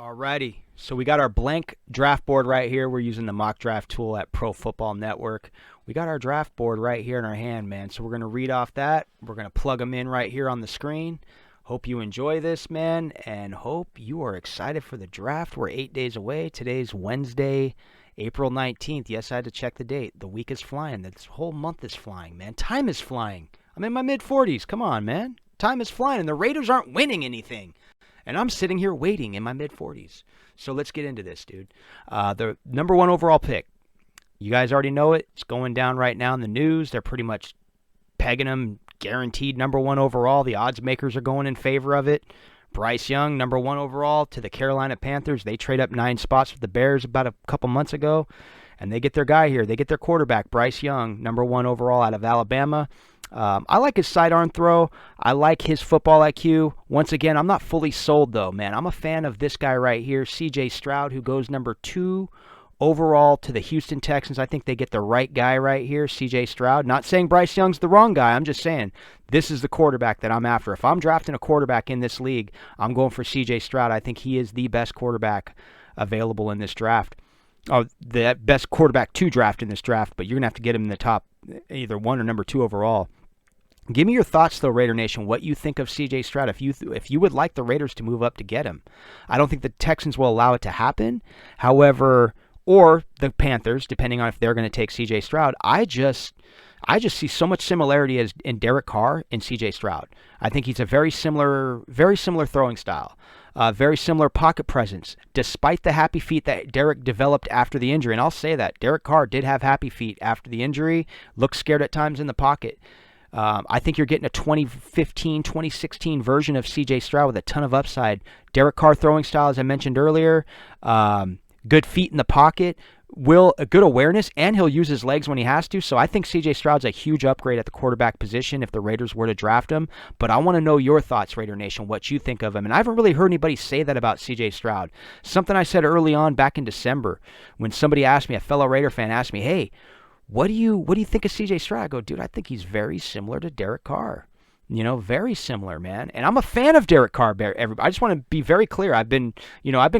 Alrighty, so we got our blank draft board right here. We're using the mock draft tool at Pro Football Network. We got our draft board right here in our hand, man. So we're going to read off that. We're going to plug them in right here on the screen. Hope you enjoy this, man, and hope you are excited for the draft. We're 8 days away. Today's Wednesday, April 19th. Yes, I had to check the date. The week is flying. This whole month is flying, man. Time is flying. I'm in my mid-40s. Come on, man. Time is flying, and the Raiders aren't winning anything. And I'm sitting here waiting in my mid-40s. So let's get into this, dude. The number one overall pick. You guys already know it. It's going down right now in the news. They're pretty much pegging him guaranteed number one overall. The odds makers are going in favor of it. Bryce Young, number one overall to the Carolina Panthers. They trade up 9 spots with the Bears about a couple months ago. And they get their guy here. They get their quarterback, Bryce Young, number one overall out of Alabama. I like his sidearm throw. I like his football IQ. Once again, I'm not fully sold, though, man. I'm a fan of this guy right here, C.J. Stroud, who goes number 2 overall to the Houston Texans. I think they get the right guy right here, C.J. Stroud. Not saying Bryce Young's the wrong guy. I'm just saying this is the quarterback that I'm after. If I'm drafting a quarterback in this league, I'm going for C.J. Stroud. I think he is the best quarterback available in this draft. Oh, the best quarterback to draft in this draft, but you're going to have to get him in the top either 1 or number 2 overall. Give me your thoughts, though, Raider Nation, what you think of C.J. Stroud, if you would like the Raiders to move up to get him. I don't think the Texans will allow it to happen. However, or the Panthers, depending on if they're going to take C.J. Stroud. I just see so much similarity as in Derek Carr and C.J. Stroud. I think he's a very similar throwing style. Very similar pocket presence, despite the happy feet that Derek developed after the injury. And I'll say that. Derek Carr did have happy feet after the injury, looked scared at times in the pocket. I think you're getting a 2015, 2016 version of C.J. Stroud with a ton of upside. Derek Carr throwing style, as I mentioned earlier. Good feet in the pocket. A good awareness, and he'll use his legs when he has to. So I think C.J. Stroud's a huge upgrade at the quarterback position if the Raiders were to draft him. But I want to know your thoughts, Raider Nation, what you think of him. And I haven't really heard anybody say that about C.J. Stroud. Something I said early on back in December when somebody asked me, a fellow Raider fan asked me, hey, what do you think of C.J. Stroud? I go, dude, I think he's very similar to Derek Carr. Very similar, man. And I'm a fan of Derek Carr. I just want to be very clear. I've been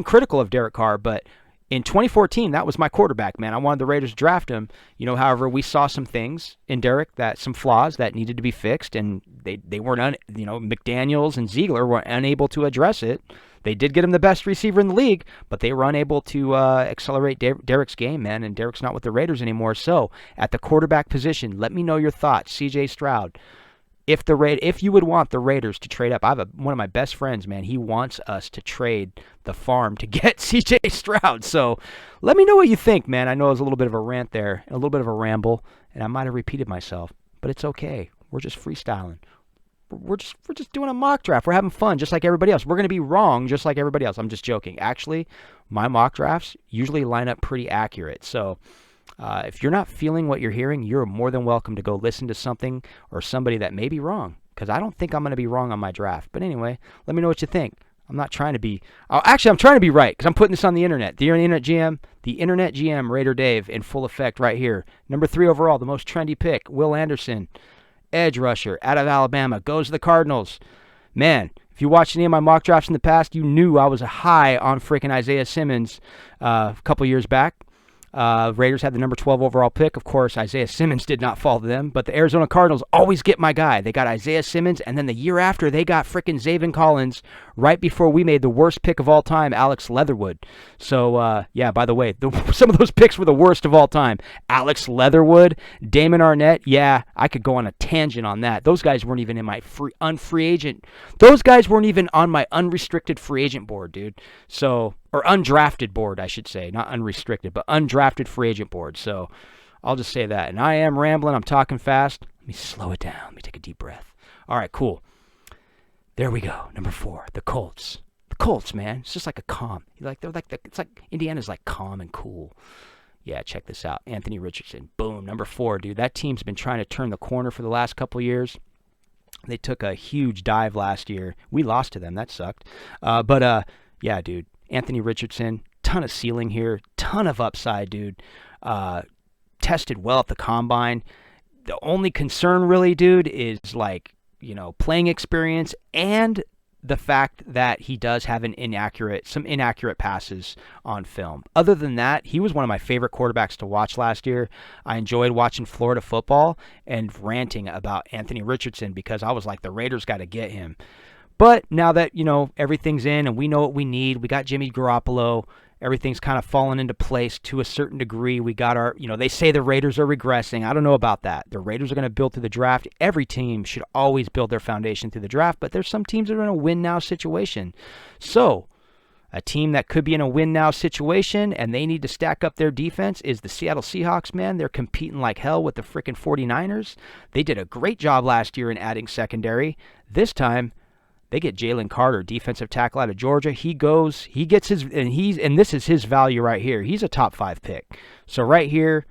critical of Derek Carr, but in 2014, that was my quarterback, man. I wanted the Raiders to draft him. However, we saw some things in Derek, some flaws that needed to be fixed, and they weren't, McDaniels and Ziegler were unable to address it. They did get him the best receiver in the league, but they were unable to accelerate Derek's game, man, and Derek's not with the Raiders anymore. So, at the quarterback position, let me know your thoughts, C.J. Stroud. If you would want the Raiders to trade up, I have one of my best friends, man. He wants us to trade the farm to get C.J. Stroud. So let me know what you think, man. I know it was a little bit of a rant there, a little bit of a ramble, and I might have repeated myself, but it's okay. We're just freestyling. We're just doing a mock draft. We're having fun, just like everybody else. We're going to be wrong, just like everybody else. I'm just joking. Actually, my mock drafts usually line up pretty accurate. So if you're not feeling what you're hearing, you're more than welcome to go listen to something or somebody that may be wrong, because I don't think I'm going to be wrong on my draft. But anyway, let me know what you think. I'm not trying to be... actually, I'm trying to be right, because I'm putting this on the internet. The Internet GM, Raider Dave, in full effect right here. Number 3 overall, the most trendy pick, Will Anderson, edge rusher out of Alabama, goes to the Cardinals. Man, if you watched any of my mock drafts in the past, you knew I was high on freaking Isaiah Simmons a couple years back. Raiders had the number 12 overall pick. Of course, Isaiah Simmons did not fall to them, but the Arizona Cardinals always get my guy. They got Isaiah Simmons, and then the year after, they got freaking Zaven Collins right before we made the worst pick of all time, Alex Leatherwood. So, yeah, by the way, some of those picks were the worst of all time. Alex Leatherwood, Damon Arnett, yeah, I could go on a tangent on that. Those guys weren't even in my unfree agent. Those guys weren't even on my unrestricted free agent board, dude. So... or undrafted board, I should say. Not unrestricted, but undrafted free agent board. So I'll just say that. And I am rambling. I'm talking fast. Let me slow it down. Let me take a deep breath. All right, cool. There we go. Number 4, the Colts. The Colts, man. It's just like a calm. It's like Indiana's like calm and cool. Yeah, check this out. Anthony Richardson. Boom. Number 4, dude. That team's been trying to turn the corner for the last couple of years. They took a huge dive last year. We lost to them. That sucked. Yeah, dude. Anthony Richardson, ton of ceiling here, ton of upside, dude. Tested well at the combine. The only concern really, dude, is playing experience and the fact that he does have some inaccurate passes on film. Other than that, he was one of my favorite quarterbacks to watch last year. I enjoyed watching Florida football and ranting about Anthony Richardson because I was like, the Raiders got to get him. But now that, everything's in and we know what we need, we got Jimmy Garoppolo, everything's kind of fallen into place to a certain degree. We got our, they say the Raiders are regressing. I don't know about that. The Raiders are going to build through the draft. Every team should always build their foundation through the draft, but there's some teams that are in a win-now situation. So a team that could be in a win-now situation and they need to stack up their defense is the Seattle Seahawks, man. They're competing like hell with the freaking 49ers. They did a great job last year in adding secondary. This time, they get Jalen Carter, defensive tackle out of Georgia. He gets his, and this is his value right here. He's a top 5 pick. So right here,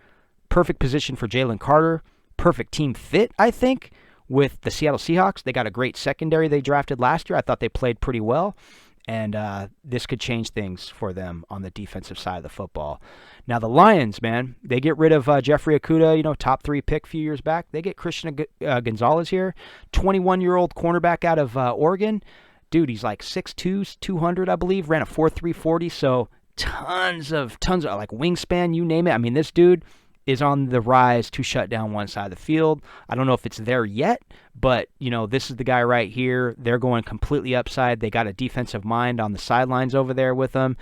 perfect position for Jalen Carter. Perfect team fit, I think, with the Seattle Seahawks. They got a great secondary they drafted last year. I thought they played pretty well. And this could change things for them on the defensive side of the football. Now, the Lions, man, they get rid of Jeffrey Okudah, top 3 pick a few years back. They get Christian Gonzalez here, 21-year-old cornerback out of Oregon. Dude, he's like 6'2", 200, I believe, ran a 4.3 40, so tons of like wingspan, you name it. I mean, this dude is on the rise to shut down one side of the field. I don't know if it's there yet, but, this is the guy right here. They're going completely upside. They got a defensive mind on the sidelines over there with them.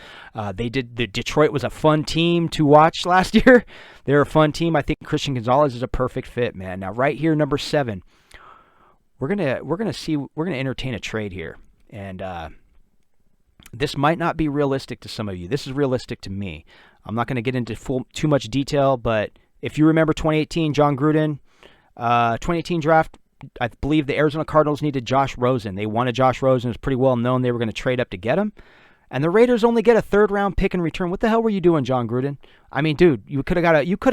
Detroit was a fun team to watch last year. They're a fun team. I think Christian Gonzalez is a perfect fit, man. Now, right here, number 7, we're gonna entertain a trade here. And this might not be realistic to some of you. This is realistic to me. I'm not going to get into too much detail, but if you remember 2018, John Gruden, 2018 draft, I believe the Arizona Cardinals needed Josh Rosen. They wanted Josh Rosen. It was pretty well known they were going to trade up to get him. And the Raiders only get a 3rd-round pick in return. What the hell were you doing, John Gruden? I mean, dude, you could have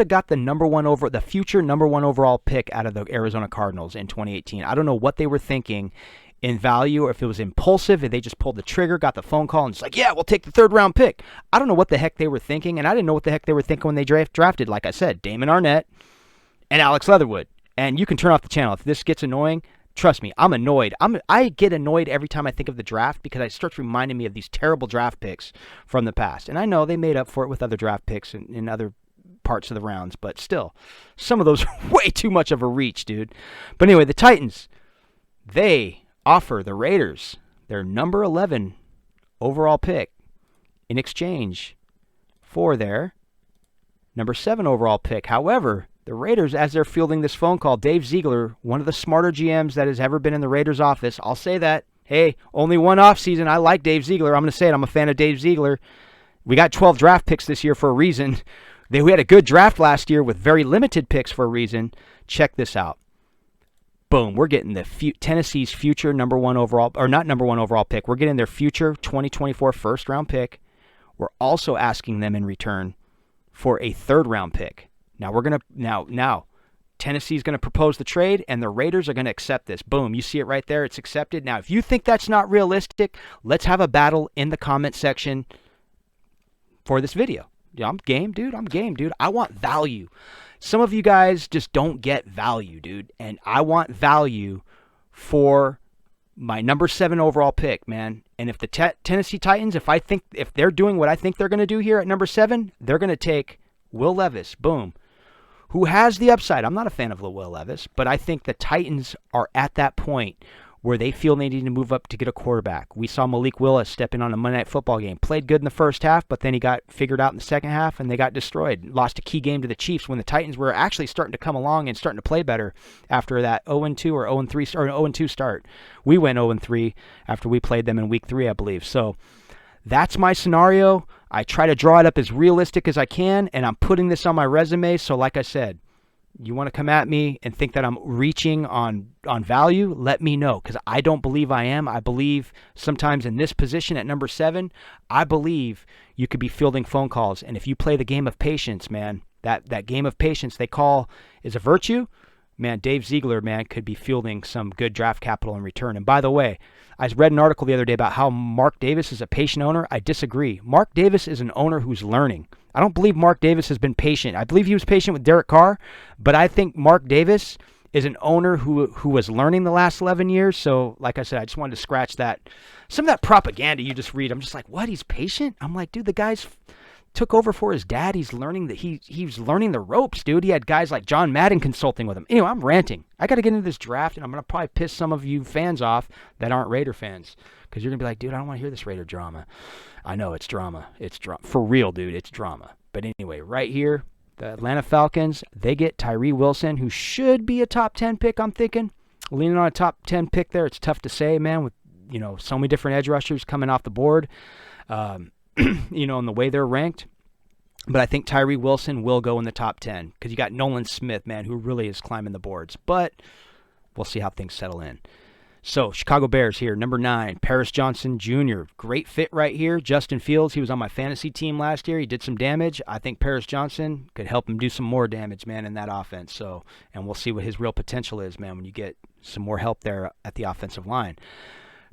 got the future number 1 overall pick out of the Arizona Cardinals in 2018. I don't know what they were thinking in value, or if it was impulsive, if they just pulled the trigger, got the phone call, and it's like, yeah, we'll take the 3rd-round pick. I don't know what the heck they were thinking, and I didn't know what the heck they were thinking when they drafted, like I said, Damon Arnett and Alex Leatherwood. And you can turn off the channel. If this gets annoying, trust me, I'm annoyed. I get annoyed every time I think of the draft because it starts reminding me of these terrible draft picks from the past. And I know they made up for it with other draft picks in other parts of the rounds, but still, some of those are way too much of a reach, dude. But anyway, the Titans, they offer the Raiders their number 11 overall pick in exchange for their number 7 overall pick. However, the Raiders, as they're fielding this phone call, Dave Ziegler, one of the smarter GMs that has ever been in the Raiders office, I'll say that. Hey, only one offseason. I like Dave Ziegler. I'm going to say it. I'm a fan of Dave Ziegler. We got 12 draft picks this year for a reason. We had a good draft last year with very limited picks for a reason. Check this out. Boom, we're getting Tennessee's future number 1 overall, or not number 1 overall pick. We're getting their future 2024 1st-round pick. We're also asking them in return for a 3rd-round pick. Now we're gonna now Tennessee's gonna propose the trade, and the Raiders are gonna accept this. Boom, you see it right there. It's accepted. Now, if you think that's not realistic, let's have a battle in the comment section for this video. Yeah, I'm game, dude. I want value. Some of you guys just don't get value, dude. And I want value for my number 7 overall pick, man. And if the Tennessee Titans, if they're doing what I think they're going to do here at number 7, they're going to take Will Levis, boom, who has the upside. I'm not a fan of Will Levis, but I think the Titans are at that point where they feel they need to move up to get a quarterback. We saw Malik Willis step in on a Monday Night Football game. Played good in the first half, but then he got figured out in the second half, and they got destroyed. Lost a key game to the Chiefs when the Titans were actually starting to come along and starting to play better after that 0-2 or 0-3 or 0-2 start. We went 0-3 after we played them in Week 3, I believe. So that's my scenario. I try to draw it up as realistic as I can, and I'm putting this on my resume. So like I said, you want to come at me and think that I'm reaching on value, let me know, because I don't believe I am. I believe sometimes in this position at number 7, I believe you could be fielding phone calls. And if you play the game of patience, man, that game of patience they call is a virtue, man, Dave Ziegler, man, could be fielding some good draft capital in return. And by the way, I read an article the other day about how Mark Davis is a patient owner. I disagree. Mark Davis is an owner who's learning. I don't believe Mark Davis has been patient. I believe he was patient with Derek Carr, but I think Mark Davis is an owner who was learning the last 11 years. So, like I said, I just wanted to scratch that. Some of that propaganda you just read, I'm just like, what? He's patient? I'm like, dude, the guy's took over for his dad. He's learning that he's learning the ropes, dude. He had guys like John Madden consulting with him. Anyway, I'm ranting. I got to get into this draft, and I'm going to probably piss some of you fans off that aren't Raider fans, because you're going to be like, dude, I don't want to hear this Raider drama. I know, it's drama. It's drama. For real, dude, it's drama. But anyway, right here, the Atlanta Falcons, they get Tyree Wilson, who should be a top 10 pick, I'm thinking. Leaning on a top 10 pick there. It's tough to say, man, with, so many different edge rushers coming off the board. And the way they're ranked. But I think Tyree Wilson will go in the top 10 because you got Nolan Smith, man, who really is climbing the boards. But we'll see how things settle in. So, Chicago Bears here, number 9, Paris Johnson Jr. Great fit right here. Justin Fields, he was on my fantasy team last year. He did some damage. I think Paris Johnson could help him do some more damage, man, in that offense. So, and we'll see what his real potential is, man, when you get some more help there at the offensive line.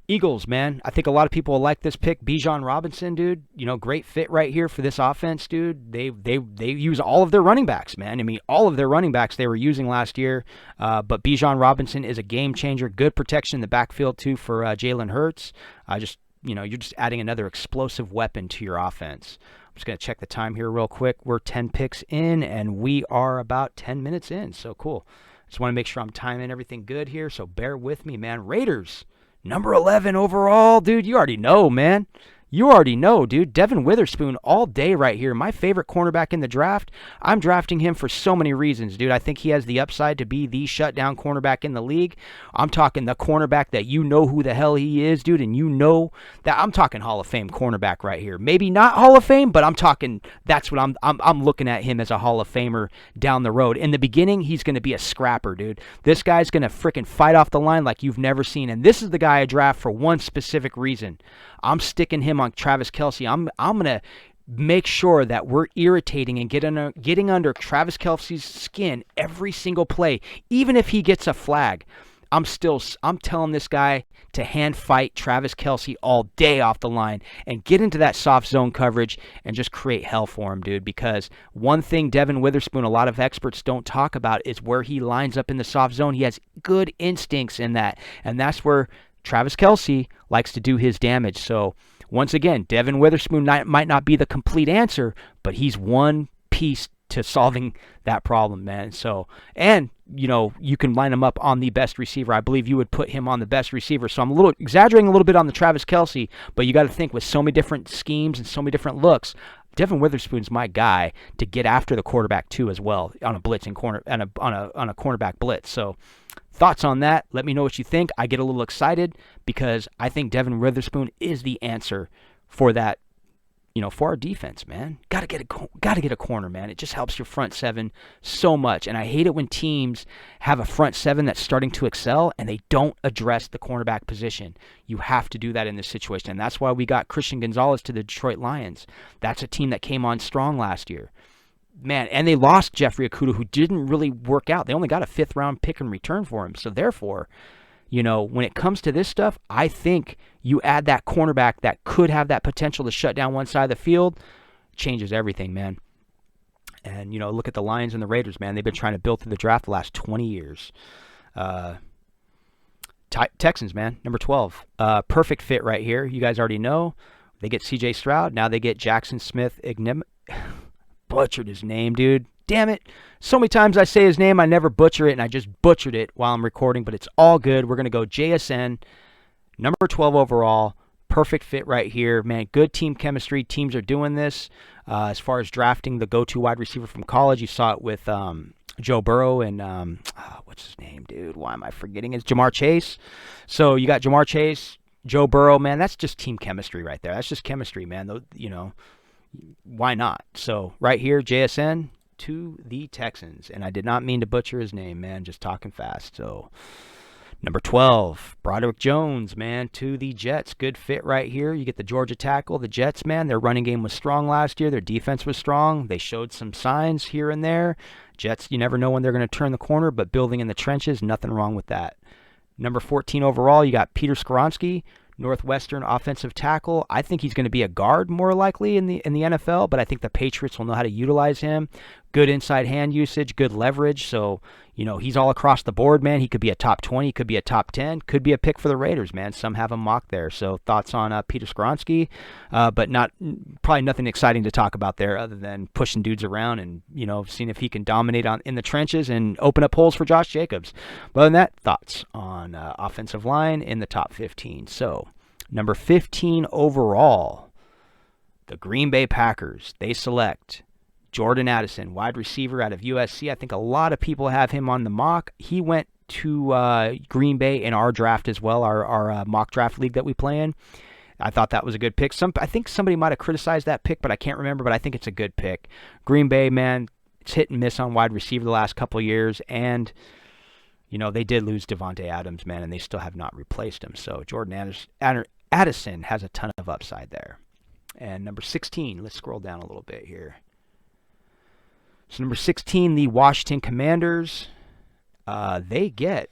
Eagles, man. I think a lot of people will like this pick. Bijan Robinson, dude. Great fit right here for this offense, dude. They use all of their running backs, man. I mean, all of their running backs they were using last year. But Bijan Robinson is a game changer. Good protection in the backfield, too, for Jalen Hurts. You're just adding another explosive weapon to your offense. I'm just going to check the time here real quick. We're 10 picks in, and we are about 10 minutes in. So cool. Just want to make sure I'm timing everything good here, so bear with me, man. Raiders. Number 11 overall, dude, you already know, man. You already know, dude. Devin Witherspoon all day right here. My favorite cornerback in the draft. I'm drafting him for so many reasons, dude. I think he has the upside to be the shutdown cornerback in the league. I'm talking the cornerback that you know who the hell he is, dude, and you know that I'm talking Hall of Fame cornerback right here. Maybe not Hall of Fame, but I'm talking that's what I'm looking at him as a Hall of Famer down the road. In the beginning, he's going to be a scrapper, dude. This guy's going to freaking fight off the line like you've never seen, and this is the guy I draft for one specific reason. I'm sticking him on Travis Kelce. I'm going to make sure that we're irritating and getting under Travis Kelce's skin every single play. Even if he gets a flag, I'm telling this guy to hand fight Travis Kelce all day off the line and get into that soft zone coverage and just create hell for him, dude. Because one thing Devin Witherspoon, a lot of experts don't talk about, is where he lines up in the soft zone. He has good instincts in that, and that's where Travis Kelce likes to do his damage. So, once again, Devin Witherspoon might not be the complete answer, but he's one piece to solving that problem, man. So, and, you can line him up on the best receiver. I believe you would put him on the best receiver. So, I'm exaggerating a little bit on the Travis Kelce, but you got to think with so many different schemes and so many different looks, Devin Witherspoon's my guy to get after the quarterback too as well on a blitzing corner on a cornerback blitz. So, thoughts on that? Let me know what you think. I get a little excited because I think Devin Witherspoon is the answer for that, for our defense, man. Gotta get a corner, man. It just helps your front seven so much. And I hate it when teams have a front seven that's starting to excel and they don't address the cornerback position. You have to do that in this situation. And that's why we got Christian Gonzalez to the Detroit Lions. That's a team that came on strong last year. Man, and they lost Jeffrey Okudah, who didn't really work out. They only got a 5th-round pick in return for him. So therefore, when it comes to this stuff, I think you add that cornerback that could have that potential to shut down one side of the field, changes everything, man. And, look at the Lions and the Raiders, man. They've been trying to build through the draft the last 20 years. Texans, man, number 12. Perfect fit right here. You guys already know. They get C.J. Stroud. Now they get Jackson Smith. Butchered his name, dude. Damn it. So many times I say his name, I never butcher it, and I just butchered it while I'm recording, but it's all good. We're going to go JSN, number 12 overall. Perfect fit right here. Man, good team chemistry. Teams are doing this. As far as drafting the go-to wide receiver from college, you saw it with Joe Burrow and, what's his name, dude? Why am I forgetting? It's Jamar Chase. So you got Jamar Chase, Joe Burrow. Man, that's just team chemistry right there. That's just chemistry, man. Why not? So right here, JSN to the Texans. And I did not mean to butcher his name, man. Just talking fast. So number 12, Broderick Jones, man, to the Jets. Good fit right here. You get the Georgia tackle. The Jets, man, their running game was strong last year. Their defense was strong. They showed some signs here and there. Jets, you never know when they're going to turn the corner, but building in the trenches, nothing wrong with that. Number 14 overall, you got Peter Skoronski, Northwestern offensive tackle. I think he's going to be a guard more likely in the NFL, but I think the Patriots will know how to utilize him. Good inside hand usage, good leverage. So, He's all across the board, man. He could be a top 20, could be a top 10, could be a pick for the Raiders, man. Some have him mocked there. So thoughts on Peter Skoronski, but probably nothing exciting to talk about there other than pushing dudes around and, seeing if he can dominate in the trenches and open up holes for Josh Jacobs. But other than that, thoughts on offensive line in the top 15. So number 15 overall, the Green Bay Packers, they select Jordan Addison, wide receiver out of USC. I think a lot of people have him on the mock. He went to Green Bay in our draft as well, our mock draft league that we play in. I thought that was a good pick. I think somebody might have criticized that pick, but I can't remember, but I think it's a good pick. Green Bay, man, it's hit and miss on wide receiver the last couple of years, and they did lose Devontae Adams, man, and they still have not replaced him. So Jordan Addison has a ton of upside there. And number 16, let's scroll down a little bit here. So number 16, the Washington Commanders, they get,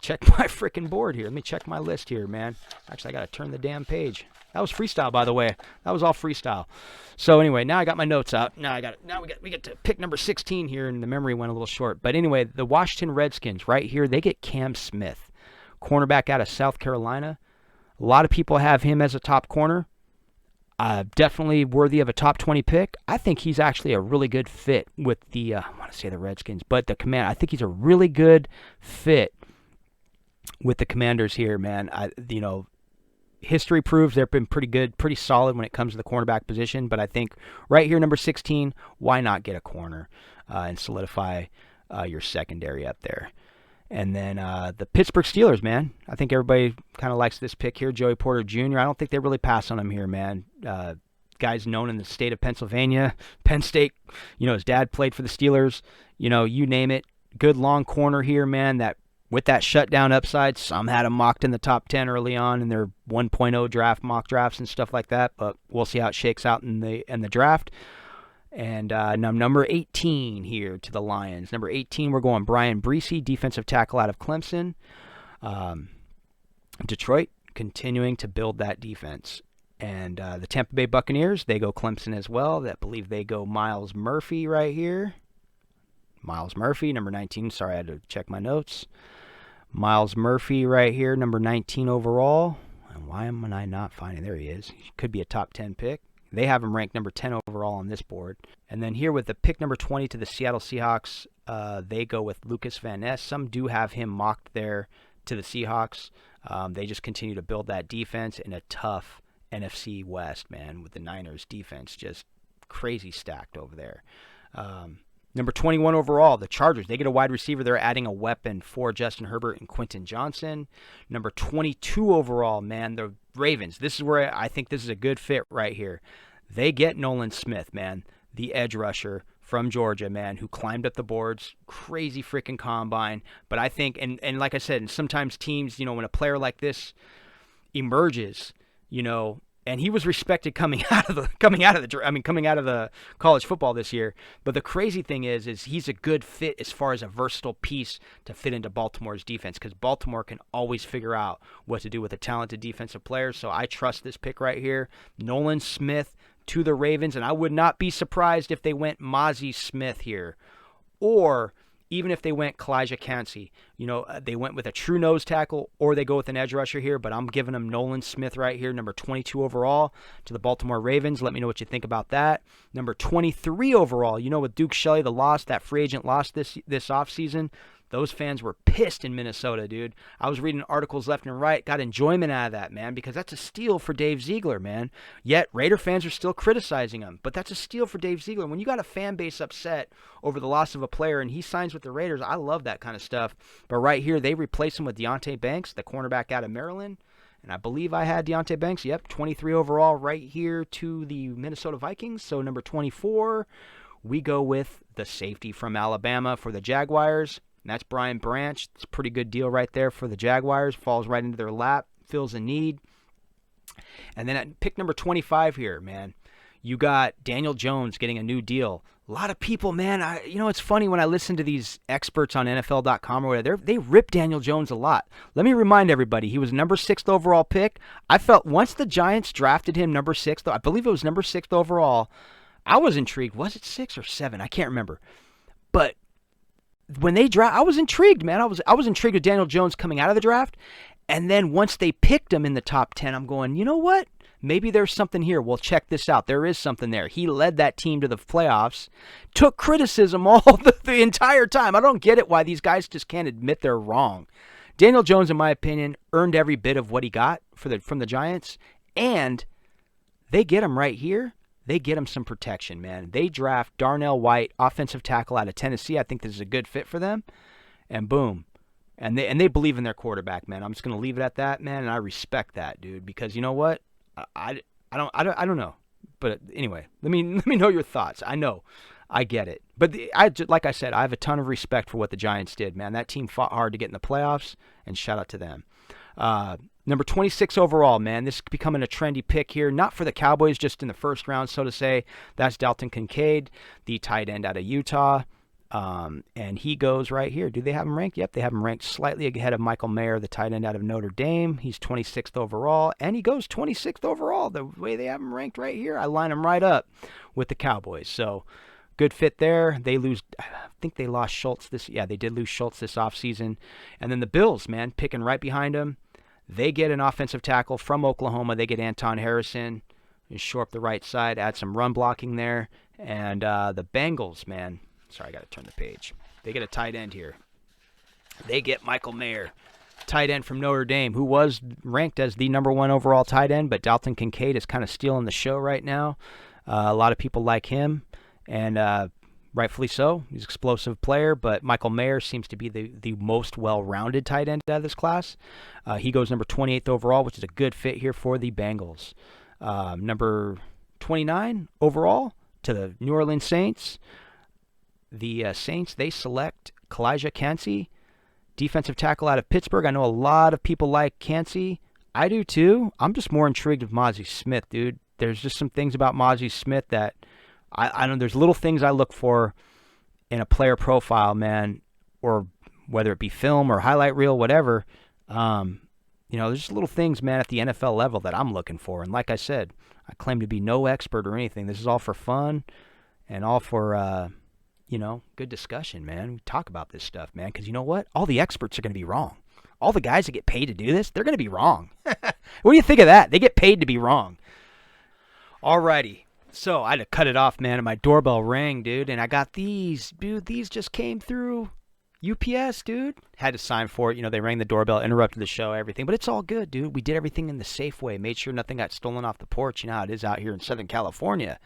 check my freaking board here. Let me check my list here, man. Actually, I got to turn the damn page. That was freestyle, by the way. That was all freestyle. So anyway, now I got my notes out. Now we get to pick number 16 here, and the memory went a little short. But anyway, the Washington Redskins right here, they get Cam Smith, cornerback out of South Carolina. A lot of people have him as a top corner. Definitely worthy of a top 20 pick. I think he's actually a really good fit with the, I want to say the Redskins, but the Command. I think he's a really good fit with the Commanders here, man. History proves they've been pretty good, pretty solid when it comes to the cornerback position. But I think right here, number 16, why not get a corner and solidify your secondary up there? And then the Pittsburgh Steelers, man. I think everybody kind of likes this pick here, Joey Porter Jr. I don't think they really pass on him here, man. Guy's known in the state of Pennsylvania, Penn State. His dad played for the Steelers. You name it. Good long corner here, man. That with that shutdown upside, some had him mocked in the top 10 early on in their 1.0 draft mock drafts and stuff like that. But we'll see how it shakes out in the draft. And number 18 here to the Lions. Number 18, we're going Brian Breesy, defensive tackle out of Clemson. Detroit continuing to build that defense. And the Tampa Bay Buccaneers, they go Clemson as well. I believe they go Miles Murphy right here. Miles Murphy, number 19. Sorry, I had to check my notes. Miles Murphy right here, number 19 overall. And why am I not finding? There he is. He could be a top 10 pick. They have him ranked number 10 overall on this board. And then here with the pick number 20 to the Seattle Seahawks, they go with Lucas Van Ness. Some do have him mocked there to the Seahawks. They just continue to build that defense in a tough NFC West, man, with the Niners defense just crazy stacked over there. Number 21 overall, the Chargers. They get a wide receiver. They're adding a weapon for Justin Herbert and Quentin Johnson. Number 22 overall, man, the Ravens. This is where I think this is a good fit right here. They get Nolan Smith, man, the edge rusher from Georgia, man, who climbed up the boards. Crazy freaking combine. But I think, and like I said, sometimes teams, when a player like this emerges, and he was respected coming out of the college football this year. But the crazy thing is he's a good fit as far as a versatile piece to fit into Baltimore's defense, because Baltimore can always figure out what to do with a talented defensive player. So I trust this pick right here, Nolan Smith to the Ravens, and I would not be surprised if they went Mozzie Smith here, or even if they went Kalijah Kancey. They went with a true nose tackle, or they go with an edge rusher here, but I'm giving them Nolan Smith right here, number 22 overall to the Baltimore Ravens. Let me know what you think about that. Number 23 overall, with Duke Shelley, that free agent lost this offseason. Those fans were pissed in Minnesota, dude. I was reading articles left and right, got enjoyment out of that, man, because that's a steal for Dave Ziegler, man. Yet Raider fans are still criticizing him, but that's a steal for Dave Ziegler. When you got a fan base upset over the loss of a player and he signs with the Raiders, I love that kind of stuff. But right here, they replace him with Deonte Banks, the cornerback out of Maryland. And I believe I had Deonte Banks, 23 overall right here to the Minnesota Vikings. So number 24, we go with the safety from Alabama for the Jaguars. And that's Brian Branch. It's a pretty good deal right there for the Jaguars. Falls right into their lap. Fills a need. And then at pick number 25 here, man, you got Daniel Jones getting a new deal. A lot of people, man, it's funny when I listen to these experts on NFL.com or whatever, they rip Daniel Jones a lot. Let me remind everybody, he was number 6th overall pick. I felt once the Giants drafted him number 6th, I believe it was number 6th overall, I was intrigued. Was it 6 or 7? I can't remember. But when they draft, I was intrigued, man. I was intrigued with Daniel Jones coming out of the draft. And then once they picked him in the top 10, I'm going, you know what? Maybe there's something here. Well, check this out. There is something there. He led that team to the playoffs, took criticism all the entire time. I don't get it why these guys just can't admit they're wrong. Daniel Jones, in my opinion, earned every bit of what he got from the Giants, and they get him right here. They get him some protection, man. They draft Darnell White, offensive tackle out of Tennessee. I think this is a good fit for them, and boom. And they believe in their quarterback, man. I'm just going to leave it at that, man, and I respect that, dude, because you know what? I don't know. But anyway, let me know your thoughts. I know. I get it. But like I said, I have a ton of respect for what the Giants did, man. That team fought hard to get in the playoffs, and shout out to them. Number 26 overall, man. This is becoming a trendy pick here. Not for the Cowboys, just in the first round, so to say. That's Dalton Kincaid, the tight end out of Utah. And he goes right here. Do they have him ranked? Yep, they have him ranked slightly ahead of Michael Mayer, the tight end out of Notre Dame. He's 26th overall, and he goes 26th overall. The way they have him ranked right here, I line him right up with the Cowboys. So good fit there. They lose, I think they lost Schultz they did lose Schultz this offseason. And then the Bills, man, picking right behind him. They get an offensive tackle from Oklahoma. They get Anton Harrison. You shore up the right side, add some run blocking there. And the Bengals, man. Sorry, I got to turn the page. They get a tight end here. They get Michael Mayer, tight end from Notre Dame, who was ranked as the number 1 overall tight end, but Dalton Kincaid is kind of stealing the show right now. A lot of people like him, and rightfully so. He's an explosive player, but Michael Mayer seems to be the most well-rounded tight end out of this class. He goes number 28th overall, which is a good fit here for the Bengals. Number 29 overall to the New Orleans Saints. The Saints, they select Kalijah Kancey, defensive tackle out of Pittsburgh. I know a lot of people like Kancey. I do too. I'm just more intrigued with Mozzie Smith, dude. There's just some things about Mozzie Smith that I know. There's little things I look for in a player profile, man, or whether it be film or highlight reel, whatever. There's just little things, man, at the NFL level that I'm looking for. And like I said, I claim to be no expert or anything. This is all for fun and all for good discussion, man. We talk about this stuff, man, because you know what? All the experts are going to be wrong. All the guys that get paid to do this, they're going to be wrong. What do you think of that? They get paid to be wrong. Alrighty. So I had to cut it off, man, and my doorbell rang, dude, and I got these. Dude, these just came through UPS, dude. Had to sign for it. They rang the doorbell, interrupted the show, everything. But it's all good, dude. We did everything in the safe way. Made sure nothing got stolen off the porch. You know how it is out here in Southern California.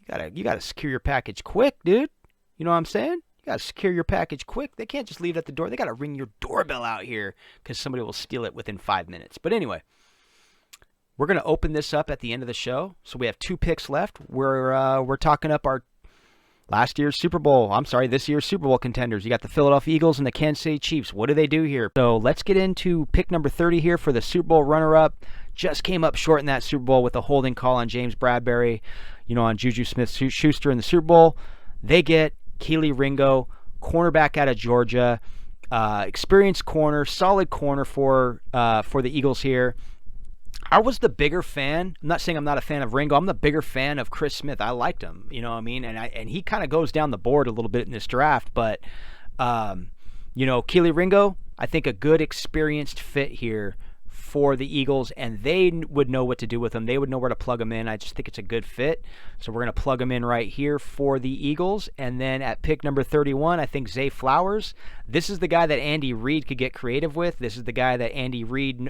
You gotta secure your package quick, dude. You know what I'm saying? You got to secure your package quick. They can't just leave it at the door. They got to ring your doorbell out here because somebody will steal it within 5 minutes. But anyway, we're going to open this up at the end of the show. So we have 2 picks left. We're talking up our this year's Super Bowl contenders. You got the Philadelphia Eagles and the Kansas City Chiefs. What do they do here? So let's get into pick number 30 here for the Super Bowl runner-up. Just came up short in that Super Bowl with a holding call on James Bradbury, on Juju Smith-Schuster in the Super Bowl. They get Kelee Ringo, cornerback out of Georgia, experienced corner, solid corner for the Eagles here. I was the bigger fan. I'm not saying I'm not a fan of Ringo. I'm the bigger fan of Chris Smith. I liked him, you know what I mean? And he kind of goes down the board a little bit in this draft. But, Kelee Ringo, I think a good experienced fit here for the Eagles, and they would know what to do with him. They would know where to plug him in. I just think it's a good fit. So we're going to plug him in right here for the Eagles. And then at pick number 31, I think Zay Flowers. This is the guy that Andy Reid could get creative with. This is the guy that Andy Reid,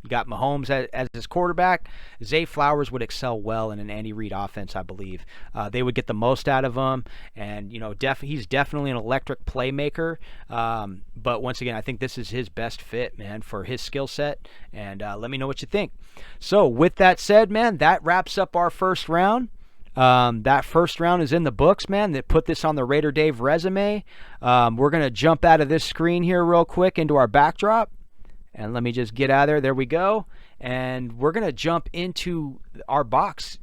got Mahomes as his quarterback. Zay Flowers would excel well in an Andy Reid offense, I believe. They would get the most out of him. And, he's definitely an electric playmaker. But once again, I think this is his best fit, man, for his skill set. And let me know what you think. So with that said, man, that wraps up our first round. That first round is in the books, man. They put this on the Raider Dave resume. We're going to jump out of this screen here real quick into our backdrop. And let me just get out of there. There we go. And we're going to jump into our box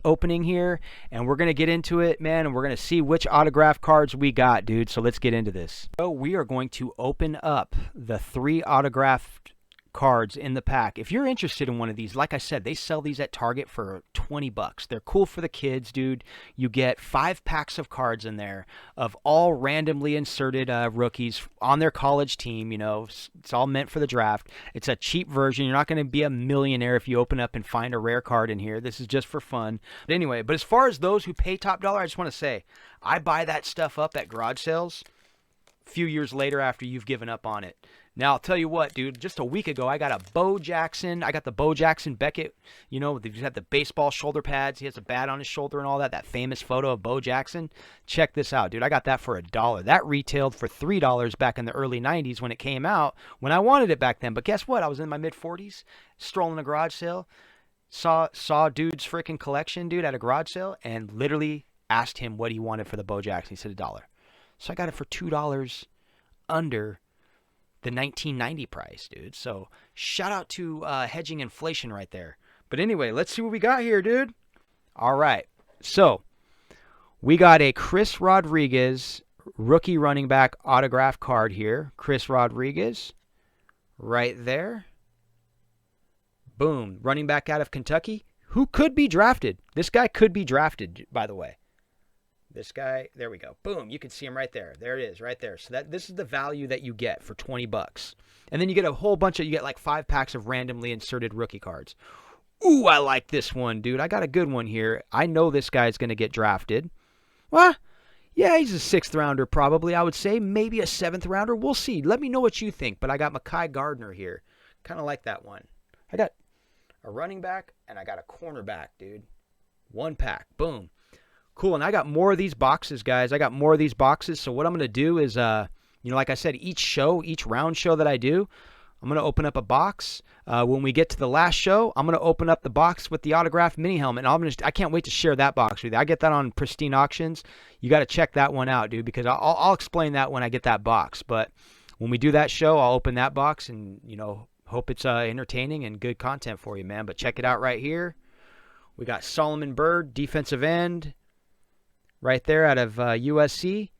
opening here. And we're going to get into it, man. And we're going to see which autograph cards we got, dude. So let's get into this. So we are going to open up the 3 autographed cards in the pack. If you're interested in one of these, like I said, they sell these at Target for $20. They're cool for the kids, dude. You get 5 packs of cards in there of all randomly inserted rookies on their college team. You know, it's all meant for the draft. It's a cheap version. You're not going to be a millionaire if you open up and find a rare card in here. This is just for fun. But anyway, but as far as those who pay top dollar, I just want to say, I buy that stuff up at garage sales a few years later after you've given up on it. Now, I'll tell you what, dude, just a week ago, I got a Bo Jackson. I got the Bo Jackson Beckett, you know, he's had the baseball shoulder pads. He has a bat on his shoulder and all that famous photo of Bo Jackson. Check this out, dude. I got that for $1. That retailed for $3 back in the early 90s when it came out, when I wanted it back then. But guess what? I was in my mid-40s, strolling a garage sale, saw dude's freaking collection, dude, at a garage sale, and literally asked him what he wanted for the Bo Jackson. He said $1. So I got it for $2 under the 1990 price, dude. So shout out to hedging inflation right there. But anyway, let's see what we got here, dude. All right. So we got a Chris Rodriguez rookie running back autograph card here. Chris Rodriguez right there. Boom. Running back out of Kentucky. Who could be drafted? This guy could be drafted, by the way. This guy, there we go. Boom, you can see him right there. There it is, right there. So this is the value that you get for $20. And then you get a whole bunch of, you get like 5 packs of randomly inserted rookie cards. Ooh, I like this one, dude. I got a good one here. I know this guy's going to get drafted. Well, yeah, he's a 6th rounder probably, I would say. Maybe a 7th rounder. We'll see. Let me know what you think. But I got Mekhi Gardner here. Kind of like that one. I got a running back and I got a cornerback, dude. 1 pack. Boom. Cool, and I got more of these boxes, guys. I got more of these boxes. So what I'm going to do is, like I said, each round show that I do, I'm going to open up a box. When we get to the last show, I'm going to open up the box with the autographed mini helmet. And I can't wait to share that box with you. I get that on Pristine Auctions. You got to check that one out, dude, because I'll explain that when I get that box. But when we do that show, I'll open that box and, hope it's entertaining and good content for you, man. But check it out right here. We got Solomon Byrd, defensive end. Right there out of USC,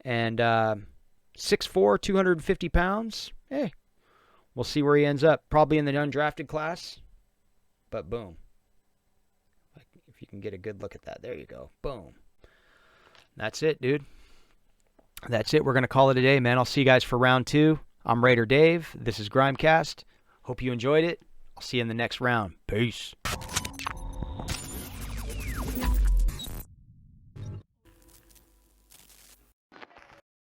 and 6'4", 250 pounds. Hey, we'll see where he ends up. Probably in the undrafted class, but boom. Like, if you can get a good look at that. There you go. Boom. That's it, dude. That's it. We're going to call it a day, man. I'll see you guys for round 2. I'm Raider Dave. This is GrimeCast. Hope you enjoyed it. I'll see you in the next round. Peace.